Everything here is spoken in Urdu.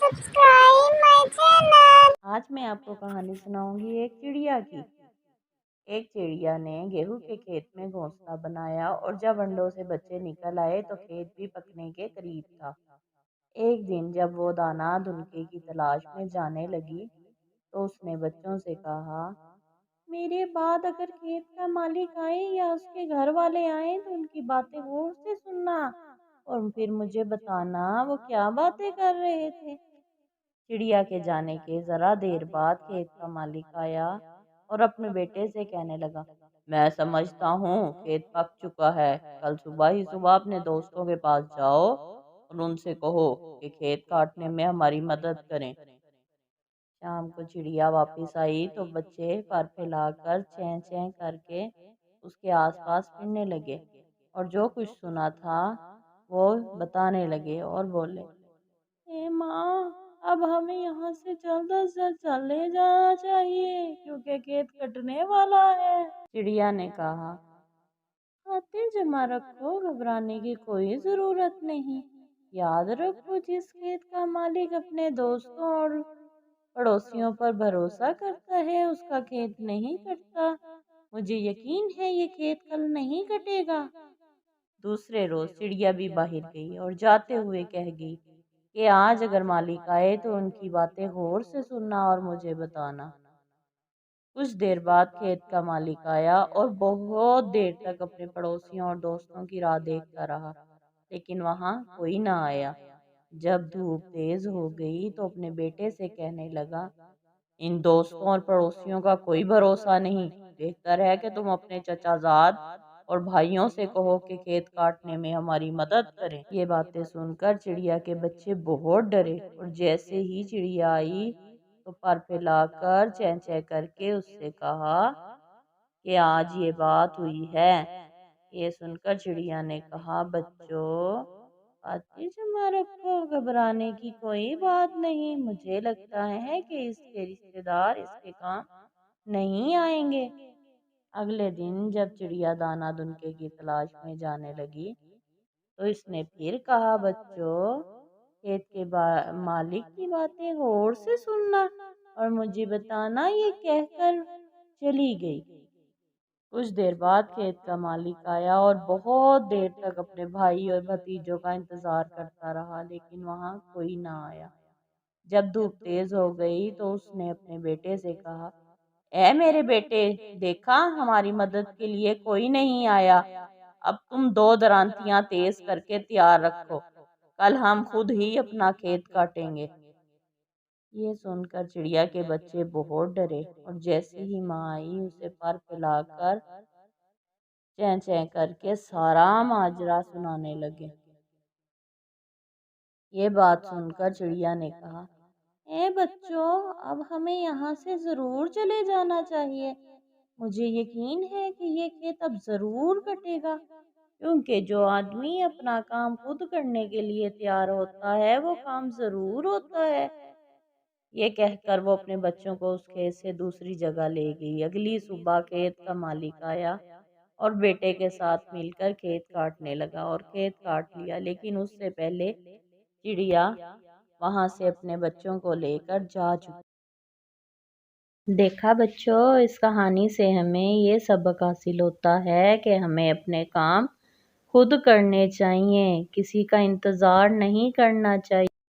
subscribe my channel. آج میں آپ کو کہانی سناؤں گی ایک چڑیا کی۔ ایک چڑیا نے گیہوں کے کھیت میں گھونسلہ بنایا اور جب انڈوں سے بچے نکل آئے تو کھیت بھی پکنے کے قریب تھا۔ ایک دن جب وہ دانہ دنکے کی تلاش میں جانے لگی تو اس نے بچوں سے کہا، میرے بعد اگر کھیت کا مالک آئے یا اس کے گھر والے آئیں تو ان کی باتیں غور سے سننا اور پھر مجھے بتانا وہ کیا باتیں کر رہے تھے۔ چڑیا کے جانے کے ذرا دیر بعد کھیت کا مالک آیا اور اپنے بیٹے سے کہنے لگا، میں سمجھتا ہوں کھیت پک چکا ہے، کل صبح اپنے دوستوں کے پاس جاؤ اور ان سے کہو کہ کھیت کاٹنے میں ہماری مدد کریں۔ شام کو چڑیا واپس آئی تو بچے پر پھیلا کر چیں چیں کر کے اس کے آس پاس پھرنے لگے اور جو کچھ سنا تھا وہ بتانے لگے اور بولے، اے ماں، اب ہمیں یہاں سے جلد از جلد چلے جانا چاہیے کیونکہ کھیت کٹنے والا ہے۔ چڑیا نے کہا، خاطر جمع رکھو، گھبرانے کی کوئی ضرورت نہیں۔ یاد رکھو جس کھیت کا مالک اپنے دوستوں اور پڑوسیوں پر بھروسہ کرتا ہے اس کا کھیت نہیں کٹتا۔ مجھے یقین ہے یہ کھیت کل نہیں کٹے گا۔ دوسرے روز چڑیا بھی باہر گئی اور جاتے ہوئے کہہ گئی کہ آج اگر مالک آئے تو ان کی باتیں غور سے سننا اور مجھے بتانا۔ کچھ دیر بعد کھیت کا مالک آیا اور بہت دیر تک اپنے پڑوسیوں اور دوستوں کی راہ دیکھتا رہا لیکن وہاں کوئی نہ آیا۔ جب دھوپ تیز ہو گئی تو اپنے بیٹے سے کہنے لگا، ان دوستوں اور پڑوسیوں کا کوئی بھروسہ نہیں، بہتر ہے کہ تم اپنے چچا زاد اور بھائیوں سے کہو کہ کھیت کاٹنے میں ہماری مدد کریں۔ یہ باتیں سن کر چڑیا کے بچے بہت ڈرے اور جیسے ہی چڑیا آئی تو پر پھیلا کر چیں چیں کر کے اس سے کہا کہ آج یہ بات ہوئی ہے۔ یہ سن کر چڑیا نے کہا، بچوں، خاطر جمع رکھو، گھبرانے کی کوئی بات نہیں۔ مجھے لگتا ہے کہ اس کے رشتے دار اس کے کام نہیں آئیں گے۔ اگلے دن جب چڑیا دانہ دنکے کی تلاش میں جانے لگی تو اس نے پھر کہا، بچوں، کھیت کے مالک کی باتیں غور سے سننا اور مجھے بتانا، یہ کہہ کر چلی گئی۔ کچھ دیر بعد کھیت کا مالک آیا اور بہت دیر تک اپنے بھائی اور بھتیجوں کا انتظار کرتا رہا لیکن وہاں کوئی نہ آیا۔ جب دھوپ تیز ہو گئی تو اس نے اپنے بیٹے سے کہا، اے میرے بیٹے، دیکھا ہماری مدد کے لیے کوئی نہیں آیا، اب تم دو درانتیاں تیز کر کے تیار رکھو، کل ہم خود ہی اپنا کھیت کاٹیں گے۔ یہ سن کر چڑیا کے بچے بہت ڈرے اور جیسے ہی ماں آئی اسے پر پھیلا کر چیں چیں کر کے سارا ماجرا سنانے لگے۔ یہ بات سن کر چڑیا نے کہا، اے بچوں، اب ہمیں یہاں سے ضرور چلے جانا چاہیے۔ مجھے یقین ہے کہ یہ کھیت اب ضرور کٹے گا کیونکہ جو آدمی اپنا کام خود کرنے کے لیے تیار ہوتا ہے وہ کام ضرور ہوتا ہے۔ یہ کہہ کر وہ اپنے بچوں کو اس کھیت سے دوسری جگہ لے گئی۔ اگلی صبح کھیت کا مالک آیا اور بیٹے کے ساتھ مل کر کھیت کاٹنے لگا اور کھیت کاٹ لیا لیکن اس سے پہلے چڑیا وہاں سے اپنے بچوں کو لے کر جا چکی۔ دیکھا بچوں، اس کہانی سے ہمیں یہ سبق حاصل ہوتا ہے کہ ہمیں اپنے کام خود کرنے چاہیے، کسی کا انتظار نہیں کرنا چاہیے۔